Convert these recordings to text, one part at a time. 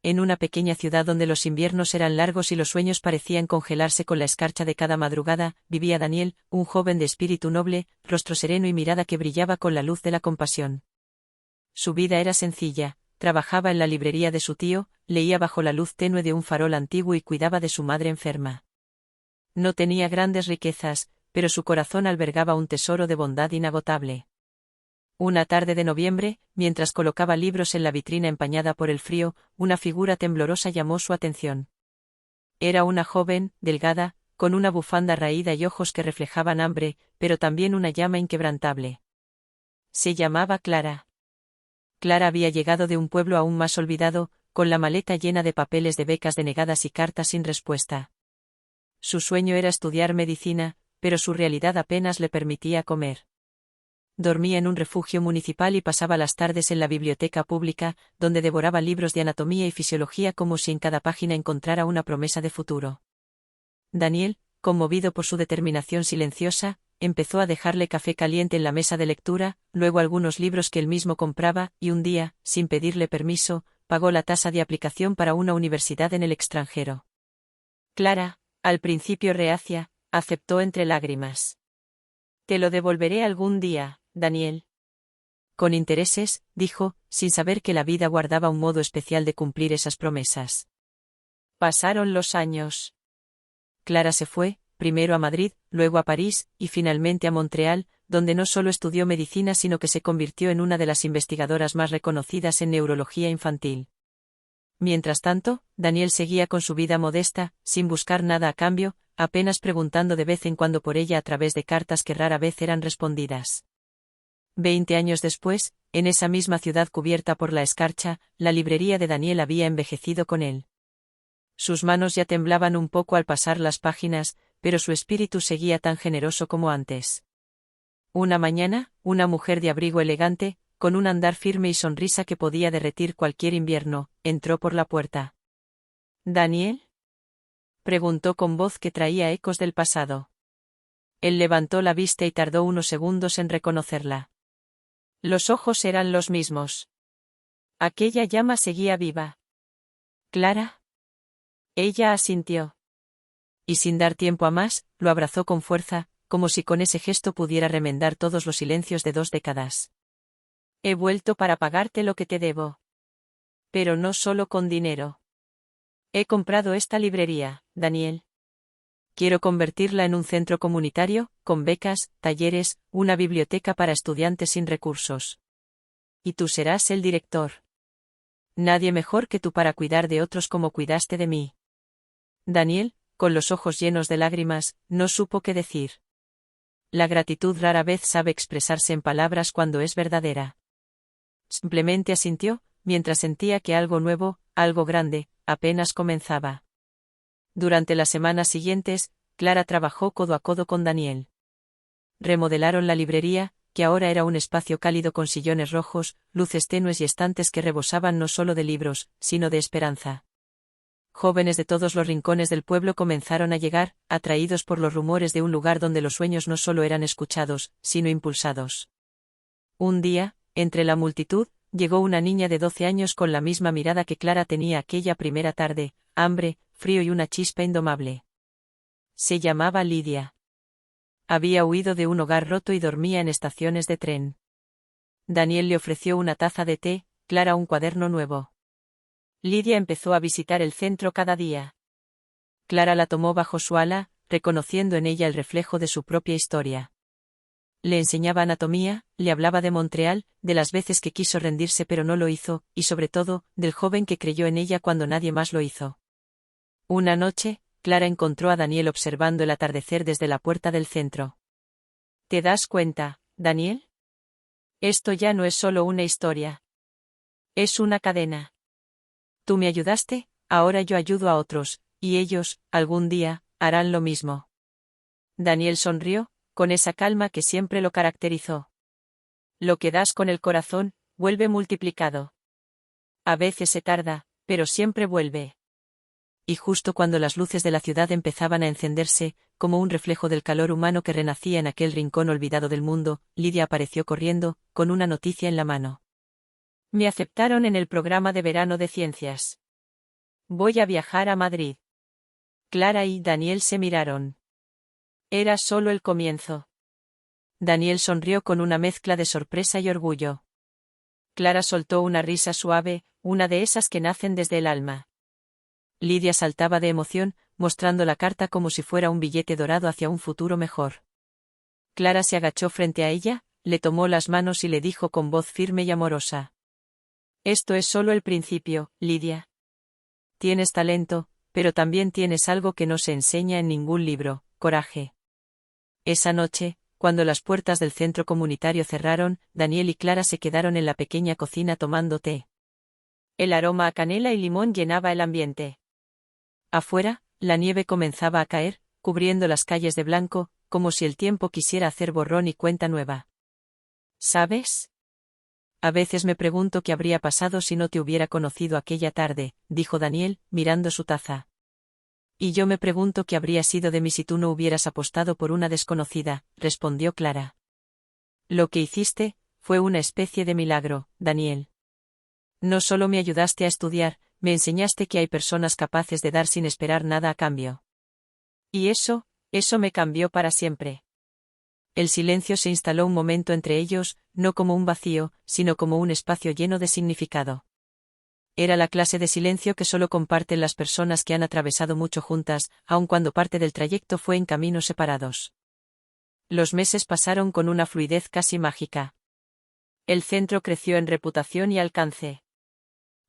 en una pequeña ciudad donde los inviernos eran largos y los sueños parecían congelarse con la escarcha de cada madrugada, vivía Daniel, un joven de espíritu noble, rostro sereno y mirada que brillaba con la luz de la compasión. Su vida era sencilla, trabajaba en la librería de su tío, leía bajo la luz tenue de un farol antiguo y cuidaba de su madre enferma. No tenía grandes riquezas, pero su corazón albergaba un tesoro de bondad inagotable. Una tarde de noviembre, mientras colocaba libros en la vitrina empañada por el frío, una figura temblorosa llamó su atención. Era una joven, delgada, con una bufanda raída y ojos que reflejaban hambre, pero también una llama inquebrantable. Se llamaba Clara. Clara había llegado de un pueblo aún más olvidado, con la maleta llena de papeles de becas denegadas y cartas sin respuesta. Su sueño era estudiar medicina, pero su realidad apenas le permitía comer. Dormía en un refugio municipal y pasaba las tardes en la biblioteca pública, donde devoraba libros de anatomía y fisiología como si en cada página encontrara una promesa de futuro. Daniel, conmovido por su determinación silenciosa, empezó a dejarle café caliente en la mesa de lectura, luego algunos libros que él mismo compraba, y un día, sin pedirle permiso, pagó la tasa de aplicación para una universidad en el extranjero. Clara, al principio reacia, aceptó entre lágrimas. «Te lo devolveré algún día, Daniel». «Con intereses», dijo, sin saber que la vida guardaba un modo especial de cumplir esas promesas. Pasaron los años. Clara se fue, primero a Madrid, luego a París, y finalmente a Montreal, donde no solo estudió medicina sino que se convirtió en una de las investigadoras más reconocidas en neurología infantil. Mientras tanto, Daniel seguía con su vida modesta, sin buscar nada a cambio, apenas preguntando de vez en cuando por ella a través de cartas que rara vez eran respondidas. 20 años después, en esa misma ciudad cubierta por la escarcha, la librería de Daniel había envejecido con él. Sus manos ya temblaban un poco al pasar las páginas, pero su espíritu seguía tan generoso como antes. Una mañana, una mujer de abrigo elegante, con un andar firme y sonrisa que podía derretir cualquier invierno, entró por la puerta. «¿Daniel?», preguntó con voz que traía ecos del pasado. Él levantó la vista y tardó unos segundos en reconocerla. Los ojos eran los mismos. Aquella llama seguía viva. «¿Clara?». Ella asintió. Y sin dar tiempo a más, lo abrazó con fuerza, como si con ese gesto pudiera remendar todos los silencios de 2 décadas. «He vuelto para pagarte lo que te debo. Pero no solo con dinero. He comprado esta librería, Daniel. Quiero convertirla en un centro comunitario, con becas, talleres, una biblioteca para estudiantes sin recursos. Y tú serás el director. Nadie mejor que tú para cuidar de otros como cuidaste de mí». Daniel, con los ojos llenos de lágrimas, no supo qué decir. La gratitud rara vez sabe expresarse en palabras cuando es verdadera. Simplemente asintió, mientras sentía que algo nuevo, algo grande, apenas comenzaba. Durante las semanas siguientes, Clara trabajó codo a codo con Daniel. Remodelaron la librería, que ahora era un espacio cálido con sillones rojos, luces tenues y estantes que rebosaban no solo de libros, sino de esperanza. Jóvenes de todos los rincones del pueblo comenzaron a llegar, atraídos por los rumores de un lugar donde los sueños no solo eran escuchados, sino impulsados. Un día, entre la multitud, llegó una niña de 12 años con la misma mirada que Clara tenía aquella primera tarde, hambre, frío y una chispa indomable. Se llamaba Lidia. Había huido de un hogar roto y dormía en estaciones de tren. Daniel le ofreció una taza de té, Clara un cuaderno nuevo. Lidia empezó a visitar el centro cada día. Clara la tomó bajo su ala, reconociendo en ella el reflejo de su propia historia. Le enseñaba anatomía, le hablaba de Montreal, de las veces que quiso rendirse pero no lo hizo, y sobre todo, del joven que creyó en ella cuando nadie más lo hizo. Una noche, Clara encontró a Daniel observando el atardecer desde la puerta del centro. «¿Te das cuenta, Daniel? Esto ya no es solo una historia. Es una cadena. Tú me ayudaste, ahora yo ayudo a otros, y ellos, algún día, harán lo mismo». Daniel sonrió, con esa calma que siempre lo caracterizó. Lo que das con el corazón, vuelve multiplicado. A veces se tarda, pero siempre vuelve. Y justo cuando las luces de la ciudad empezaban a encenderse, como un reflejo del calor humano que renacía en aquel rincón olvidado del mundo, Lidia apareció corriendo, con una noticia en la mano. «Me aceptaron en el programa de verano de ciencias. Voy a viajar a Madrid. Clara y Daniel se miraron. Era solo el comienzo. Daniel sonrió con una mezcla de sorpresa y orgullo. Clara soltó una risa suave, una de esas que nacen desde el alma. Lidia saltaba de emoción, mostrando la carta como si fuera un billete dorado hacia un futuro mejor. Clara se agachó frente a ella, le tomó las manos y le dijo con voz firme y amorosa: Esto es solo el principio, Lidia. Tienes talento, pero también tienes algo que no se enseña en ningún libro: coraje. Esa noche, cuando las puertas del centro comunitario cerraron, Daniel y Clara se quedaron en la pequeña cocina tomando té. El aroma a canela y limón llenaba el ambiente. Afuera, la nieve comenzaba a caer, cubriendo las calles de blanco, como si el tiempo quisiera hacer borrón y cuenta nueva. ¿Sabes? A veces me pregunto qué habría pasado si no te hubiera conocido aquella tarde, dijo Daniel, mirando su taza. Y yo me pregunto qué habría sido de mí si tú no hubieras apostado por una desconocida, respondió Clara. Lo que hiciste fue una especie de milagro, Daniel. No solo me ayudaste a estudiar, me enseñaste que hay personas capaces de dar sin esperar nada a cambio. Y eso me cambió para siempre. El silencio se instaló un momento entre ellos, no como un vacío, sino como un espacio lleno de significado. Era la clase de silencio que solo comparten las personas que han atravesado mucho juntas, aun cuando parte del trayecto fue en caminos separados. Los meses pasaron con una fluidez casi mágica. El centro creció en reputación y alcance.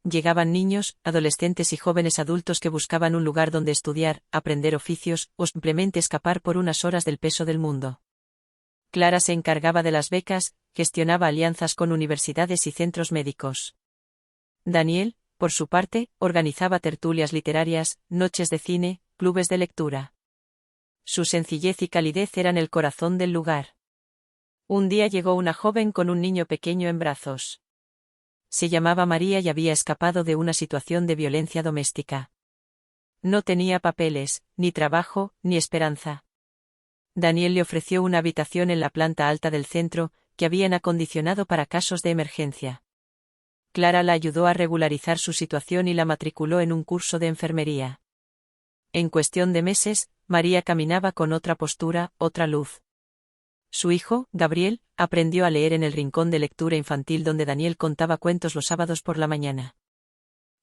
Llegaban niños, adolescentes y jóvenes adultos que buscaban un lugar donde estudiar, aprender oficios, o simplemente escapar por unas horas del peso del mundo. Clara se encargaba de las becas, gestionaba alianzas con universidades y centros médicos. Daniel, por su parte, organizaba tertulias literarias, noches de cine, clubes de lectura. Su sencillez y calidez eran el corazón del lugar. Un día llegó una joven con un niño pequeño en brazos. Se llamaba María y había escapado de una situación de violencia doméstica. No tenía papeles, ni trabajo, ni esperanza. Daniel le ofreció una habitación en la planta alta del centro, que habían acondicionado para casos de emergencia. Clara la ayudó a regularizar su situación y la matriculó en un curso de enfermería. En cuestión de meses, María caminaba con otra postura, otra luz. Su hijo, Gabriel, aprendió a leer en el rincón de lectura infantil donde Daniel contaba cuentos los sábados por la mañana.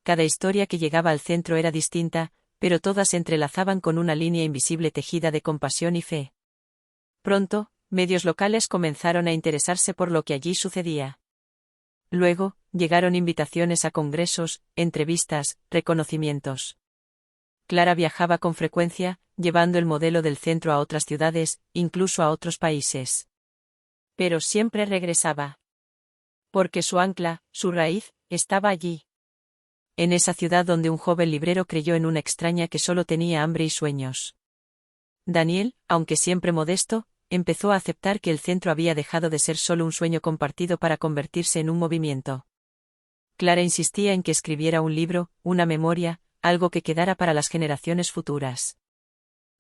Cada historia que llegaba al centro era distinta, pero todas se entrelazaban con una línea invisible tejida de compasión y fe. Pronto, medios locales comenzaron a interesarse por lo que allí sucedía. Luego, llegaron invitaciones a congresos, entrevistas, reconocimientos. Clara viajaba con frecuencia, llevando el modelo del centro a otras ciudades, incluso a otros países. Pero siempre regresaba. Porque su ancla, su raíz, estaba allí. En esa ciudad donde un joven librero creyó en una extraña que solo tenía hambre y sueños. Daniel, aunque siempre modesto, empezó a aceptar que el centro había dejado de ser solo un sueño compartido para convertirse en un movimiento. Clara insistía en que escribiera un libro, una memoria, algo que quedara para las generaciones futuras.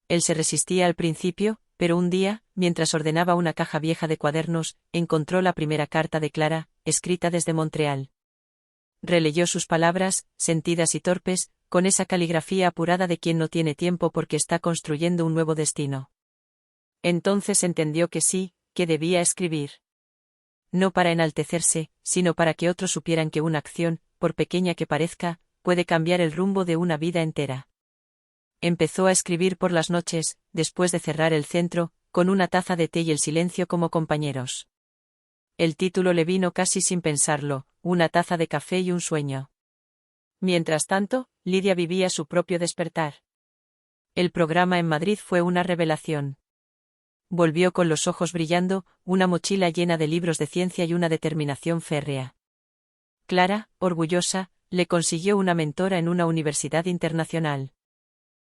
Él se resistía al principio, pero un día, mientras ordenaba una caja vieja de cuadernos, encontró la primera carta de Clara, escrita desde Montreal. Releyó sus palabras, sentidas y torpes, con esa caligrafía apurada de quien no tiene tiempo porque está construyendo un nuevo destino. Entonces entendió que sí, que debía escribir. No para enaltecerse, sino para que otros supieran que una acción, por pequeña que parezca, puede cambiar el rumbo de una vida entera. Empezó a escribir por las noches, después de cerrar el centro, con una taza de té y el silencio como compañeros. El título le vino casi sin pensarlo: Una taza de café y un sueño. Mientras tanto, Lidia vivía su propio despertar. El programa en Madrid fue una revelación. Volvió con los ojos brillando, una mochila llena de libros de ciencia y una determinación férrea. Clara, orgullosa, le consiguió una mentora en una universidad internacional.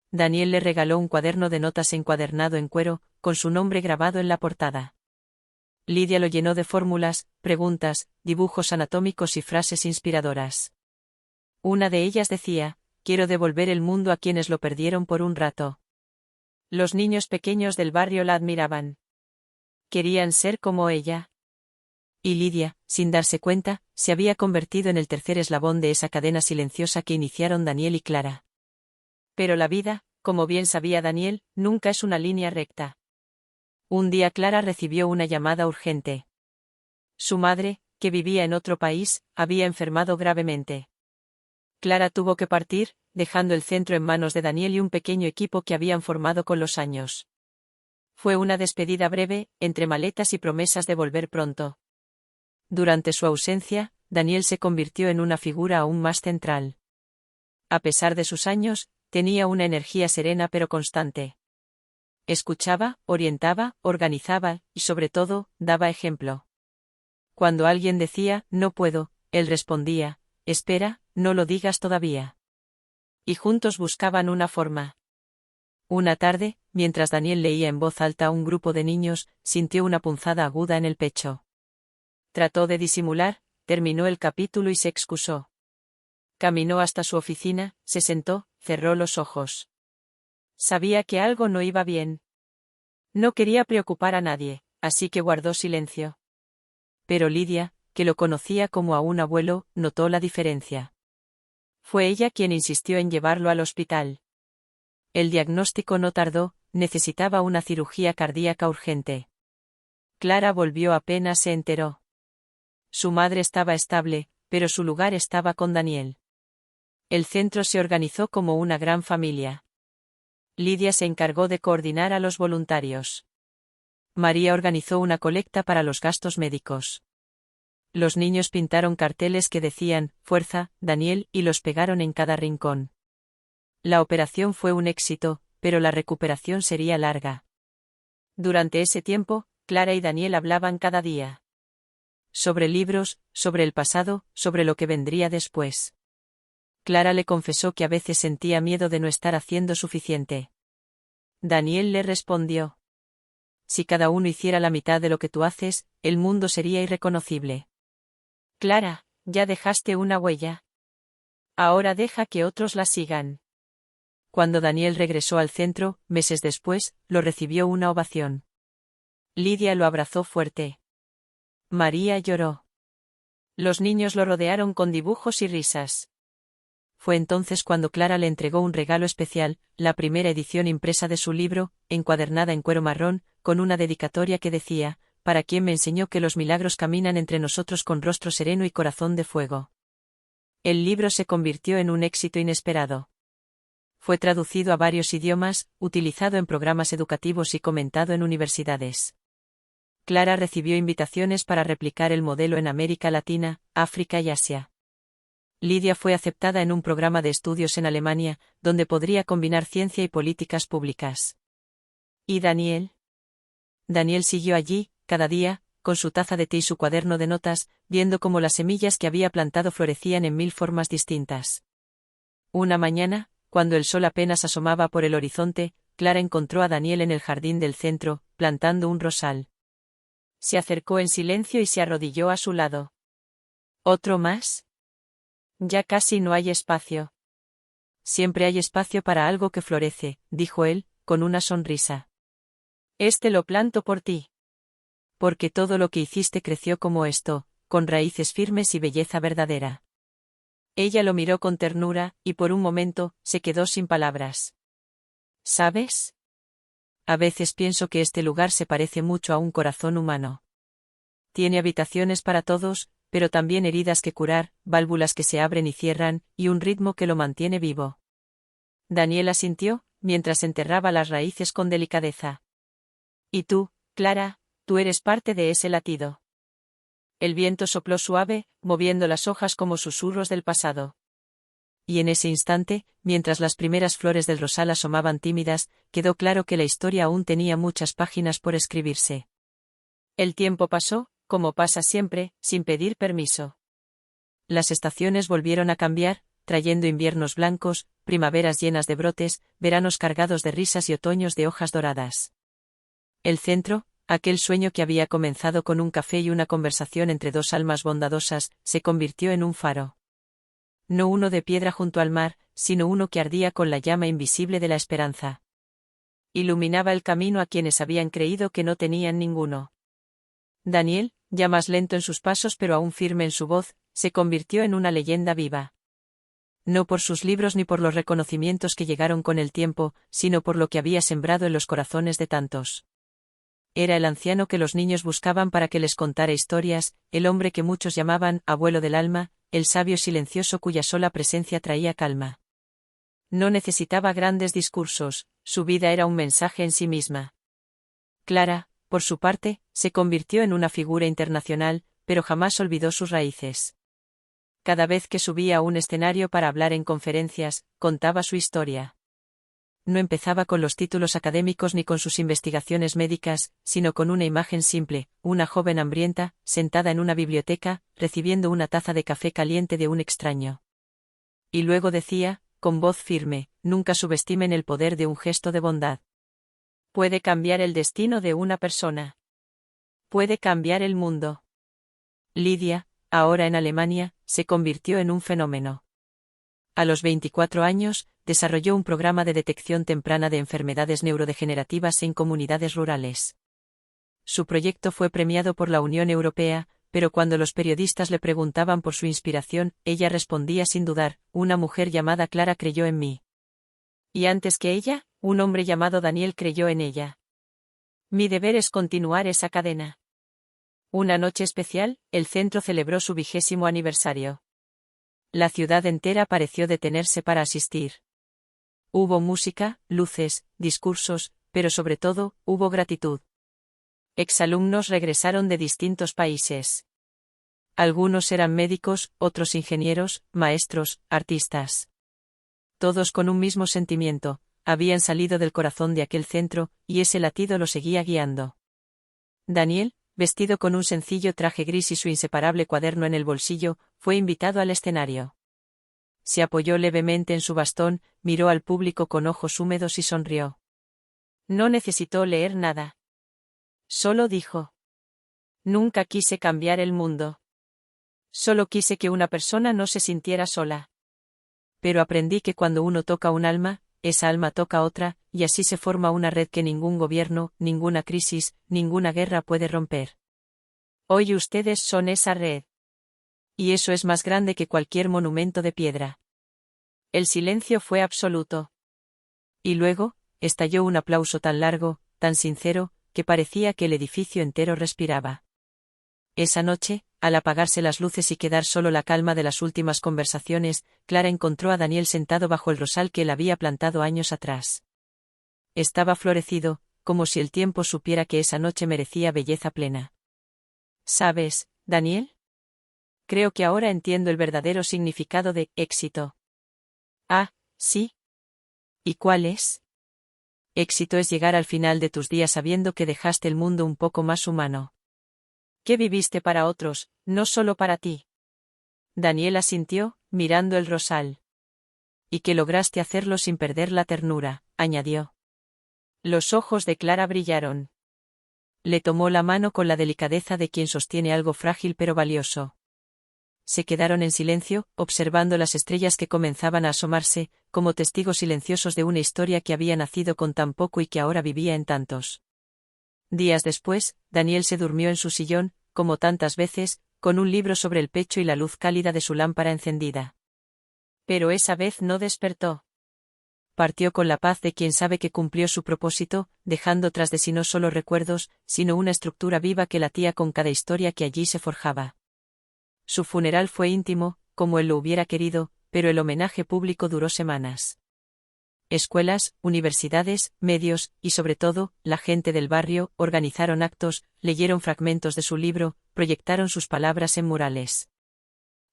Daniel le regaló un cuaderno de notas encuadernado en cuero, con su nombre grabado en la portada. Lidia lo llenó de fórmulas, preguntas, dibujos anatómicos y frases inspiradoras. Una de ellas decía: quiero devolver el mundo a quienes lo perdieron por un rato. Los niños pequeños del barrio la admiraban. Querían ser como ella. Y Lidia, sin darse cuenta, se había convertido en el tercer eslabón de esa cadena silenciosa que iniciaron Daniel y Clara. Pero la vida, como bien sabía Daniel, nunca es una línea recta. Un día Clara recibió una llamada urgente. Su madre, que vivía en otro país, había enfermado gravemente. Clara tuvo que partir, dejando el centro en manos de Daniel y un pequeño equipo que habían formado con los años. Fue una despedida breve, entre maletas y promesas de volver pronto. Durante su ausencia, Daniel se convirtió en una figura aún más central. A pesar de sus años, tenía una energía serena pero constante. Escuchaba, orientaba, organizaba, y sobre todo, daba ejemplo. Cuando alguien decía, no puedo, él respondía, espera, no lo digas todavía. Y juntos buscaban una forma. Una tarde, mientras Daniel leía en voz alta a un grupo de niños, sintió una punzada aguda en el pecho. Trató de disimular, terminó el capítulo y se excusó. Caminó hasta su oficina, se sentó, cerró los ojos. Sabía que algo no iba bien. No quería preocupar a nadie, así que guardó silencio. Pero Lidia, que lo conocía como a un abuelo, notó la diferencia. Fue ella quien insistió en llevarlo al hospital. El diagnóstico no tardó, necesitaba una cirugía cardíaca urgente. Clara volvió apenas se enteró. Su madre estaba estable, pero su lugar estaba con Daniel. El centro se organizó como una gran familia. Lidia se encargó de coordinar a los voluntarios. María organizó una colecta para los gastos médicos. Los niños pintaron carteles que decían, fuerza, Daniel, y los pegaron en cada rincón. La operación fue un éxito, pero la recuperación sería larga. Durante ese tiempo, Clara y Daniel hablaban cada día. Sobre libros, sobre el pasado, sobre lo que vendría después. Clara le confesó que a veces sentía miedo de no estar haciendo suficiente. Daniel le respondió: si cada uno hiciera la mitad de lo que tú haces, el mundo sería irreconocible. Clara, ya dejaste una huella. Ahora deja que otros la sigan. Cuando Daniel regresó al centro, meses después, lo recibió una ovación. Lidia lo abrazó fuerte. María lloró. Los niños lo rodearon con dibujos y risas. Fue entonces cuando Clara le entregó un regalo especial, la primera edición impresa de su libro, encuadernada en cuero marrón, con una dedicatoria que decía, para quien me enseñó que los milagros caminan entre nosotros con rostro sereno y corazón de fuego. El libro se convirtió en un éxito inesperado. Fue traducido a varios idiomas, utilizado en programas educativos y comentado en universidades. Clara recibió invitaciones para replicar el modelo en América Latina, África y Asia. Lidia fue aceptada en un programa de estudios en Alemania, donde podría combinar ciencia y políticas públicas. ¿Y Daniel? Daniel siguió allí, cada día, con su taza de té y su cuaderno de notas, viendo cómo las semillas que había plantado florecían en 1000 formas distintas. Una mañana, cuando el sol apenas asomaba por el horizonte, Clara encontró a Daniel en el jardín del centro, plantando un rosal. Se acercó en silencio y se arrodilló a su lado. ¿Otro más? Ya casi no hay espacio. Siempre hay espacio para algo que florece, dijo él, con una sonrisa. Este lo planto por ti. Porque todo lo que hiciste creció como esto, con raíces firmes y belleza verdadera. Ella lo miró con ternura, y por un momento, se quedó sin palabras. ¿Sabes? A veces pienso que este lugar se parece mucho a un corazón humano. Tiene habitaciones para todos, pero también heridas que curar, válvulas que se abren y cierran, y un ritmo que lo mantiene vivo. Daniel asintió, mientras enterraba las raíces con delicadeza. Y tú, Clara, tú eres parte de ese latido. El viento sopló suave, moviendo las hojas como susurros del pasado. Y en ese instante, mientras las primeras flores del rosal asomaban tímidas, quedó claro que la historia aún tenía muchas páginas por escribirse. El tiempo pasó, como pasa siempre, sin pedir permiso. Las estaciones volvieron a cambiar, trayendo inviernos blancos, primaveras llenas de brotes, veranos cargados de risas y otoños de hojas doradas. El centro, aquel sueño que había comenzado con un café y una conversación entre dos almas bondadosas, se convirtió en un faro. No uno de piedra junto al mar, sino uno que ardía con la llama invisible de la esperanza. Iluminaba el camino a quienes habían creído que no tenían ninguno. Daniel, ya más lento en sus pasos pero aún firme en su voz, se convirtió en una leyenda viva. No por sus libros ni por los reconocimientos que llegaron con el tiempo, sino por lo que había sembrado en los corazones de tantos. Era el anciano que los niños buscaban para que les contara historias, el hombre que muchos llamaban abuelo del alma, el sabio silencioso cuya sola presencia traía calma. No necesitaba grandes discursos, su vida era un mensaje en sí misma. Clara, por su parte, se convirtió en una figura internacional, pero jamás olvidó sus raíces. Cada vez que subía a un escenario para hablar en conferencias, contaba su historia. No empezaba con los títulos académicos ni con sus investigaciones médicas, sino con una imagen simple, una joven hambrienta, sentada en una biblioteca, recibiendo una taza de café caliente de un extraño. Y luego decía, con voz firme, nunca subestimen el poder de un gesto de bondad. Puede cambiar el destino de una persona. Puede cambiar el mundo. Lidia, ahora en Alemania, se convirtió en un fenómeno. A los 24 años, desarrolló un programa de detección temprana de enfermedades neurodegenerativas en comunidades rurales. Su proyecto fue premiado por la Unión Europea, pero cuando los periodistas le preguntaban por su inspiración, ella respondía sin dudar, una mujer llamada Clara creyó en mí. Y antes que ella, un hombre llamado Daniel creyó en ella. Mi deber es continuar esa cadena. Una noche especial, el centro celebró su 20º aniversario. La ciudad entera pareció detenerse para asistir. Hubo música, luces, discursos, pero sobre todo, hubo gratitud. Exalumnos regresaron de distintos países. Algunos eran médicos, otros ingenieros, maestros, artistas. Todos con un mismo sentimiento, habían salido del corazón de aquel centro, y ese latido lo seguía guiando. Daniel, vestido con un sencillo traje gris y su inseparable cuaderno en el bolsillo, fue invitado al escenario. Se apoyó levemente en su bastón, miró al público con ojos húmedos y sonrió. No necesitó leer nada. Solo dijo. Nunca quise cambiar el mundo. Solo quise que una persona no se sintiera sola. Pero aprendí que cuando uno toca un alma, esa alma toca otra, y así se forma una red que ningún gobierno, ninguna crisis, ninguna guerra puede romper. Hoy ustedes son esa red. Y eso es más grande que cualquier monumento de piedra. El silencio fue absoluto. Y luego, estalló un aplauso tan largo, tan sincero, que parecía que el edificio entero respiraba. Esa noche, al apagarse las luces y quedar solo la calma de las últimas conversaciones, Clara encontró a Daniel sentado bajo el rosal que él había plantado años atrás. Estaba florecido, como si el tiempo supiera que esa noche merecía belleza plena. ¿Sabes, Daniel? Creo que ahora entiendo el verdadero significado de éxito. Ah, ¿sí? ¿Y cuál es? Éxito es llegar al final de tus días sabiendo que dejaste el mundo un poco más humano. Que viviste para otros, no solo para ti. Daniel asintió, mirando el rosal. Y que lograste hacerlo sin perder la ternura, añadió. Los ojos de Clara brillaron. Le tomó la mano con la delicadeza de quien sostiene algo frágil pero valioso. Se quedaron en silencio, observando las estrellas que comenzaban a asomarse, como testigos silenciosos de una historia que había nacido con tan poco y que ahora vivía en tantos. Días después, Daniel se durmió en su sillón, como tantas veces, con un libro sobre el pecho y la luz cálida de su lámpara encendida. Pero esa vez no despertó. Partió con la paz de quien sabe que cumplió su propósito, dejando tras de sí no solo recuerdos, sino una estructura viva que latía con cada historia que allí se forjaba. Su funeral fue íntimo, como él lo hubiera querido, pero el homenaje público duró semanas. Escuelas, universidades, medios, y sobre todo, la gente del barrio, organizaron actos, leyeron fragmentos de su libro, proyectaron sus palabras en murales.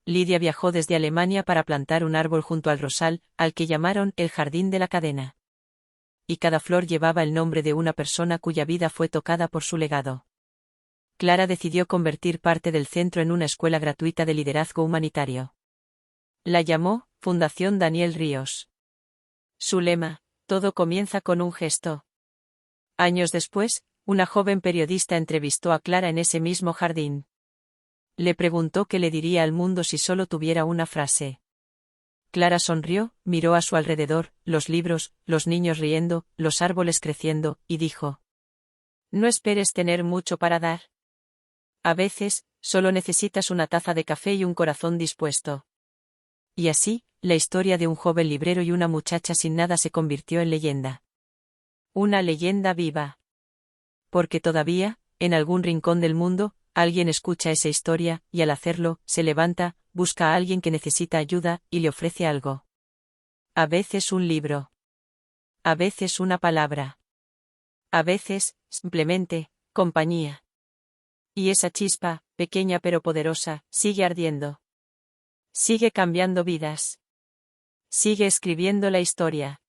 Lidia viajó desde Alemania para plantar un árbol junto al rosal, al que llamaron el Jardín de la Cadena. Y cada flor llevaba el nombre de una persona cuya vida fue tocada por su legado. Clara decidió convertir parte del centro en una escuela gratuita de liderazgo humanitario. La llamó Fundación Daniel Ríos. Su lema, todo comienza con un gesto. Años después, una joven periodista entrevistó a Clara en ese mismo jardín. Le preguntó qué le diría al mundo si solo tuviera una frase. Clara sonrió, miró a su alrededor, los libros, los niños riendo, los árboles creciendo, y dijo: No esperes tener mucho para dar. A veces, solo necesitas una taza de café y un corazón dispuesto. Y así, la historia de un joven librero y una muchacha sin nada se convirtió en leyenda. Una leyenda viva. Porque todavía, en algún rincón del mundo, alguien escucha esa historia, y al hacerlo, se levanta, busca a alguien que necesita ayuda, y le ofrece algo. A veces un libro. A veces una palabra. A veces, simplemente, compañía. Y esa chispa, pequeña pero poderosa, sigue ardiendo. Sigue cambiando vidas. Sigue escribiendo la historia.